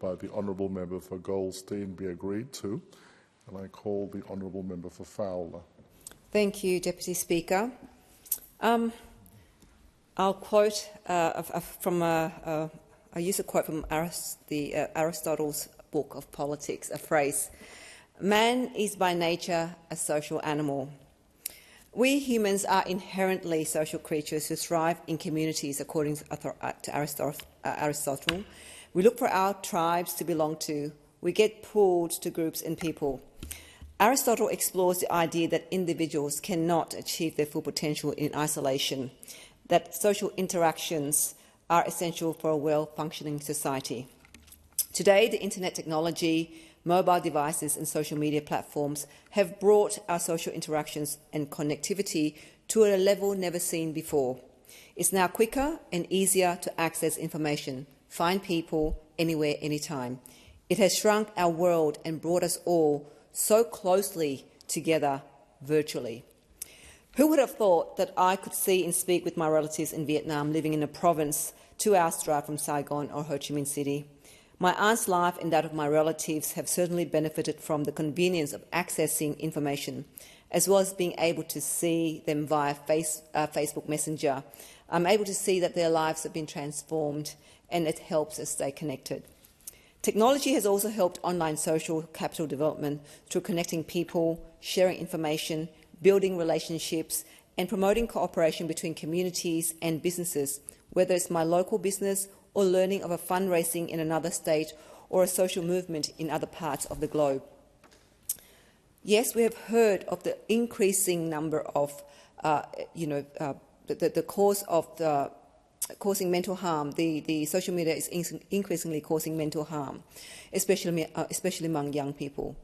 by the Honourable Member for Goldstein be agreed to. And I call the Honourable Member for Fowler. Thank you, Deputy Speaker. I'll quote I use a quote from Aristotle's book of Politics, a phrase: "Man is by nature a social animal." We humans are inherently social creatures who thrive in communities, according to Aristotle. We look for our tribes to belong to. We get pulled to groups and people. Aristotle explores the idea that individuals cannot achieve their full potential in isolation, that social interactions are essential for a well-functioning society. Today, the internet technology, mobile devices and social media platforms have brought our social interactions and connectivity to a level never seen before. It's now quicker and easier to access information, find people anywhere, anytime. It has shrunk our world and brought us all so closely together virtually. Who would have thought that I could see and speak with my relatives in Vietnam living in a province 2 hours' drive from Saigon or Ho Chi Minh City? My aunt's life and that of my relatives have certainly benefited from the convenience of accessing information, as well as being able to see them via Facebook Messenger. I'm able to see that their lives have been transformed, and it helps us stay connected. Technology has also helped online social capital development through connecting people, sharing information, building relationships, and promoting cooperation between communities and businesses, whether it's my local business or learning of a fundraising in another state or a social movement in other parts of the globe. Yes, we have heard of the increasing number of, the cause of causing mental harm. The social media is increasingly causing mental harm, especially among young people.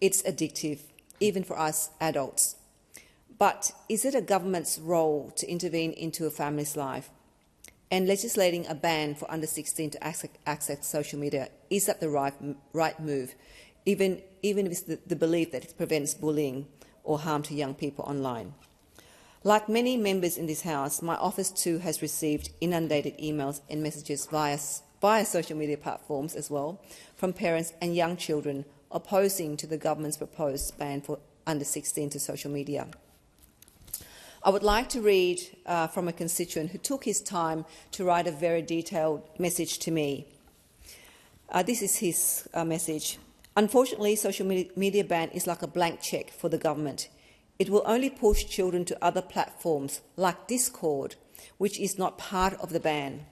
It's addictive, even for us adults. But is it a government's role to intervene into a family's life? And legislating a ban for under 16 to access social media, is that the right move, even if it's the belief that it prevents bullying or harm to young people online? Like many members in this House, my office too has received inundated emails and messages via social media platforms as well from parents and young children opposing to the government's proposed ban for under 16 to social media. I would like to read from a constituent who took his time to write a very detailed message to me. This is his message. Unfortunately, social media ban is like a blank cheque for the government. It will only push children to other platforms like Discord, which is not part of the ban.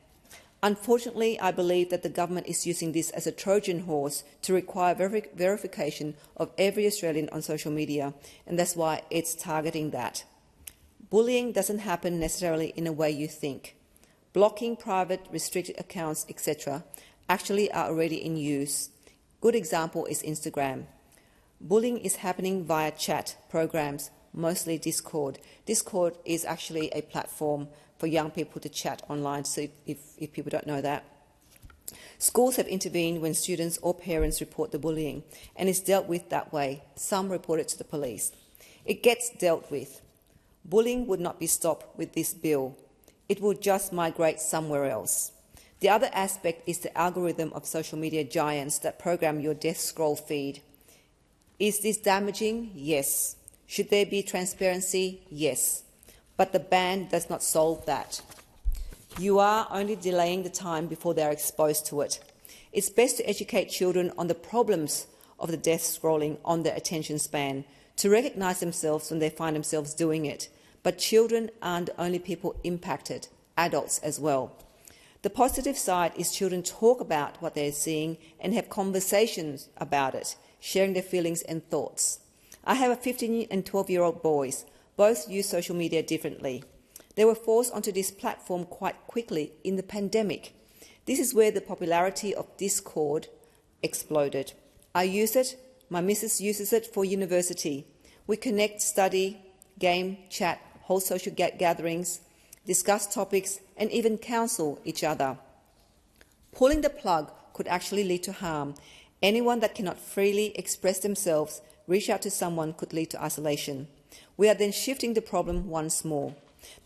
Unfortunately, I believe that the government is using this as a Trojan horse to require verification of every Australian on social media, and that's why it's targeting that. Bullying doesn't happen necessarily in a way you think. Blocking private, restricted accounts, etc. actually are already in use. Good example is Instagram. Bullying is happening via chat programs, mostly Discord. Discord is actually a platform for young people to chat online, so if people don't know that. Schools have intervened when students or parents report the bullying, and it's dealt with that way. Some report it to the police. It gets dealt with. Bullying would not be stopped with this bill. It will just migrate somewhere else. The other aspect is the algorithm of social media giants that program your death scroll feed. Is this damaging? Yes. Should there be transparency? Yes. But the ban does not solve that. You are only delaying the time before they are exposed to it. It's best to educate children on the problems of the death scrolling on their attention span, to recognise themselves when they find themselves doing it. But children aren't the only people impacted, adults as well. The positive side is children talk about what they're seeing and have conversations about it, sharing their feelings and thoughts. I have a 15 and 12-year-old boys. Both use social media differently. They were forced onto this platform quite quickly in the pandemic. This is where the popularity of Discord exploded. I use it. My missus uses it for university. We connect, study, game, chat, hold social gatherings, discuss topics, and even counsel each other. Pulling the plug could actually lead to harm. Anyone that cannot freely express themselves, reach out to someone, could lead to isolation. We are then shifting the problem once more.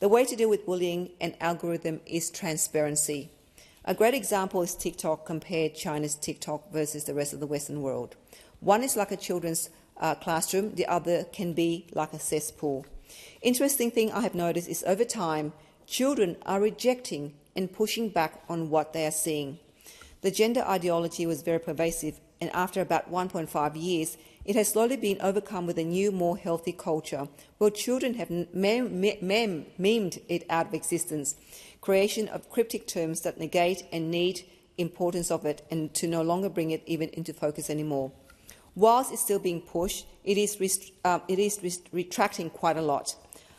The way to deal with bullying and algorithm is transparency. A great example is TikTok. Compared China's TikTok versus the rest of the Western world. One is like a children's classroom, the other can be like a cesspool. Interesting thing I have noticed is over time, children are rejecting and pushing back on what they are seeing. The gender ideology was very pervasive, and after about 1.5 years, it has slowly been overcome with a new, more healthy culture, where children have memed it out of existence. Creation of cryptic terms that negate and need importance of it, and to no longer bring it even into focus anymore. Whilst it's still being pushed, it is retracting quite a lot.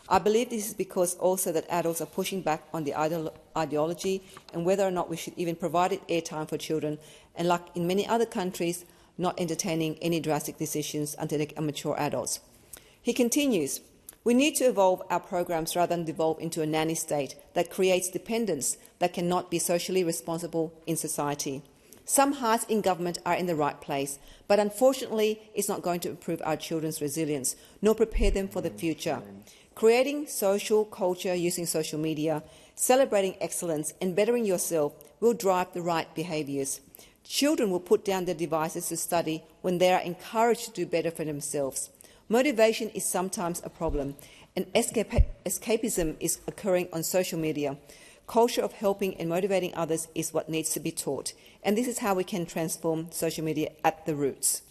I believe this is because also that adults are pushing back on the ideology and whether or not we should even provide it airtime for children, and like in many other countries, not entertaining any drastic decisions until they are mature adults. He continues, we need to evolve our programs rather than devolve into a nanny state that creates dependence that cannot be socially responsible in society. Some hearts in government are in the right place, but unfortunately it's not going to improve our children's resilience, nor prepare them for the future. Creating social culture using social media, celebrating excellence and bettering yourself will drive the right behaviours. Children will put down their devices to study when they are encouraged to do better for themselves. Motivation is sometimes a problem, and escapism is occurring on social media. Culture of helping and motivating others is what needs to be taught, and this is how we can transform social media at the roots.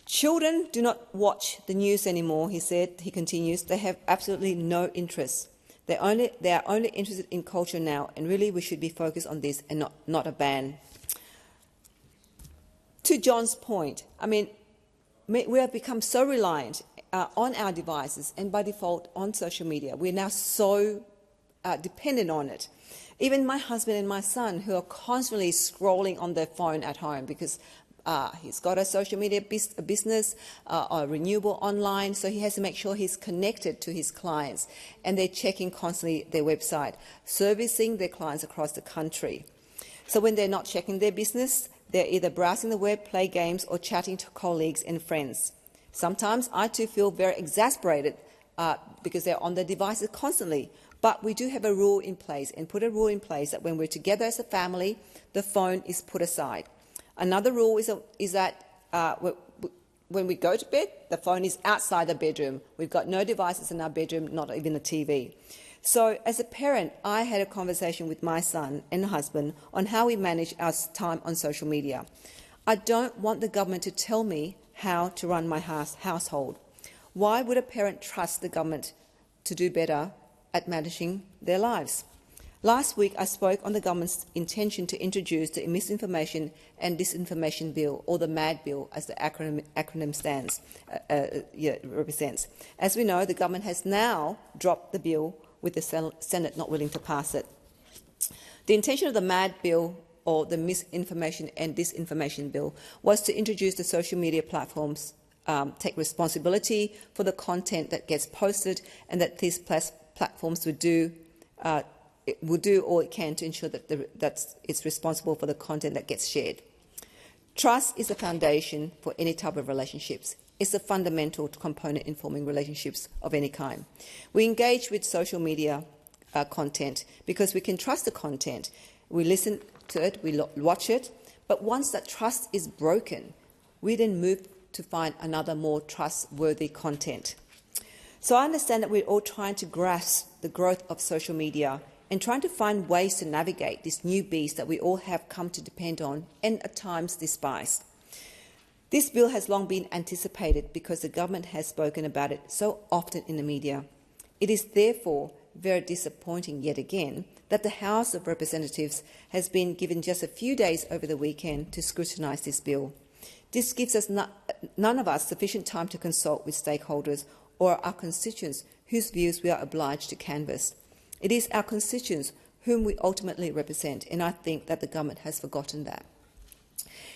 Children do not watch the news anymore, he said. He continues, they have absolutely no interest. They are only interested in culture now, and really we should be focused on this and not a ban. To John's point, I mean, we have become so reliant on our devices and by default on social media. We're now so dependent on it. Even my husband and my son, who are constantly scrolling on their phone at home because he's got a social media business, a renewable online, so he has to make sure he's connected to his clients, and they're checking constantly their website, servicing their clients across the country. So when they're not checking their business, they're either browsing the web, play games, or chatting to colleagues and friends. Sometimes I too feel very exasperated because they're on their devices constantly. But we do have a rule in place, and put a rule in place that when we're together as a family, the phone is put aside. Another rule is that when we go to bed, the phone is outside the bedroom. We've got no devices in our bedroom, not even a TV. So as a parent, I had a conversation with my son and husband on how we manage our time on social media. I don't want the government to tell me how to run my household. Why would a parent trust the government to do better at managing their lives? Last week, I spoke on the government's intention to introduce the Misinformation and Disinformation Bill, or the MAD Bill, as the acronym represents. As we know, the government has now dropped the bill, with the Senate not willing to pass it. The intention of the MAD Bill, or the Misinformation and Disinformation Bill, was to introduce the social media platforms take responsibility for the content that gets posted, and that these platforms would do all it can to ensure that it's responsible for the content that gets shared. Trust is the foundation for any type of relationships. It's a fundamental component in forming relationships of any kind. We engage with social media content because we can trust the content. We listen to it, we watch it, but once that trust is broken, we then move to find another more trustworthy content. So I understand that we're all trying to grasp the growth of social media and trying to find ways to navigate this new beast that we all have come to depend on and at times despise. This bill has long been anticipated because the government has spoken about it so often in the media. It is therefore very disappointing yet again that the House of Representatives has been given just a few days over the weekend to scrutinise this bill. This gives us none of us sufficient time to consult with stakeholders or our constituents whose views we are obliged to canvass. It is our constituents whom we ultimately represent, and I think that the government has forgotten that.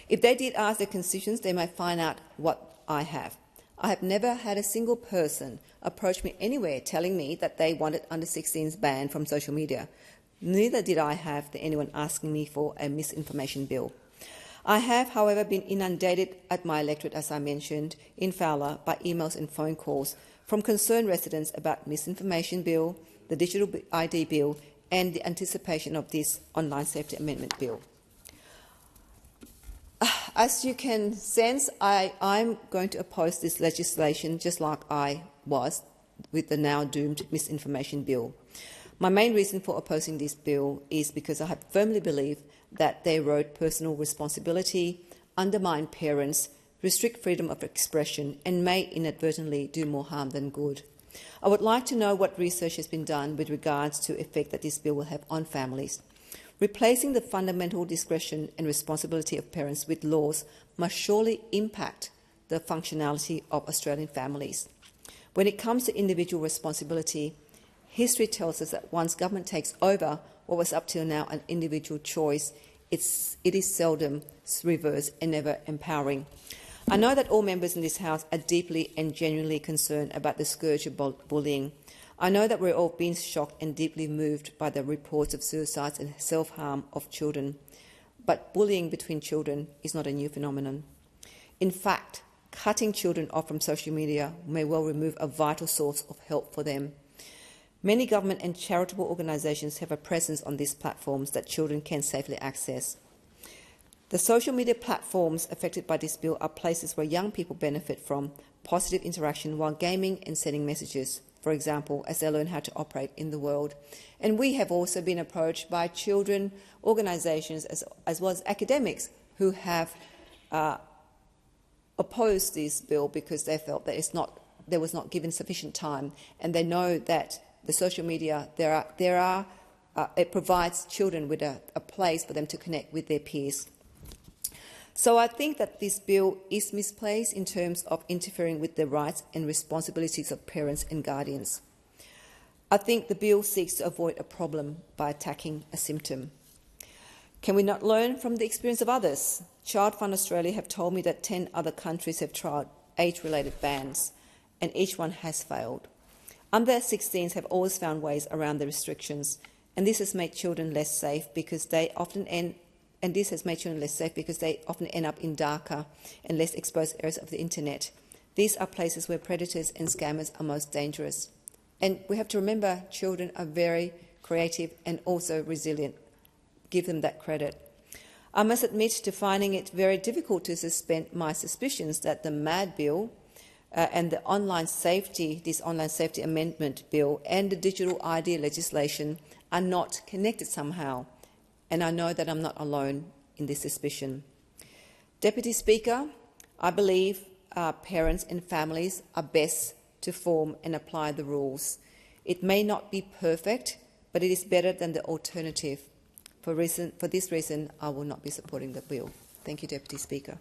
If they did ask their constituents, they might find out what I have. I have never had a single person approach me anywhere telling me that they wanted under-16s banned from social media. Neither did I have anyone asking me for a misinformation bill. I have, however, been inundated at my electorate, as I mentioned, in Fowler, by emails and phone calls from concerned residents about misinformation bill, the digital ID bill, and the anticipation of this online safety amendment bill. As you can sense, I'm going to oppose this legislation just like I was with the now doomed misinformation bill. My main reason for opposing this bill is because I firmly believe that they erode personal responsibility, undermine parents, restrict freedom of expression, and may inadvertently do more harm than good. I would like to know what research has been done with regards to the effect that this bill will have on families. Replacing the fundamental discretion and responsibility of parents with laws must surely impact the functionality of Australian families. When it comes to individual responsibility, history tells us that once government takes over what was up till now an individual choice, it is seldom reversed and never empowering. I know that all members in this House are deeply and genuinely concerned about the scourge of bullying. I know that we're all being shocked and deeply moved by the reports of suicides and self-harm of children. But bullying between children is not a new phenomenon. In fact, cutting children off from social media may well remove a vital source of help for them. Many government and charitable organisations have a presence on these platforms that children can safely access. The social media platforms affected by this bill are places where young people benefit from positive interaction while gaming and sending messages, for example, as they learn how to operate in the world. And we have also been approached by children organisations as well as academics who have opposed this bill because they felt that there was not given sufficient time, and they know that the social media it provides children with a place for them to connect with their peers. So I think that this bill is misplaced in terms of interfering with the rights and responsibilities of parents and guardians. I think the bill seeks to avoid a problem by attacking a symptom. Can we not learn from the experience of others? Child Fund Australia have told me that 10 other countries have tried age-related bans, and each one has failed. Under 16s have always found ways around the restrictions, and this has made children less safe because they often end up in darker and less exposed areas of the internet. These are places where predators and scammers are most dangerous. And we have to remember children are very creative and also resilient. Give them that credit. I must admit to finding it very difficult to suspend my suspicions that the MAD bill and this online safety amendment bill and the digital ID legislation are not connected somehow. And I know that I'm not alone in this suspicion. Deputy Speaker, I believe parents and families are best to form and apply the rules. It may not be perfect, but it is better than the alternative. For this reason, I will not be supporting the bill. Thank you, Deputy Speaker.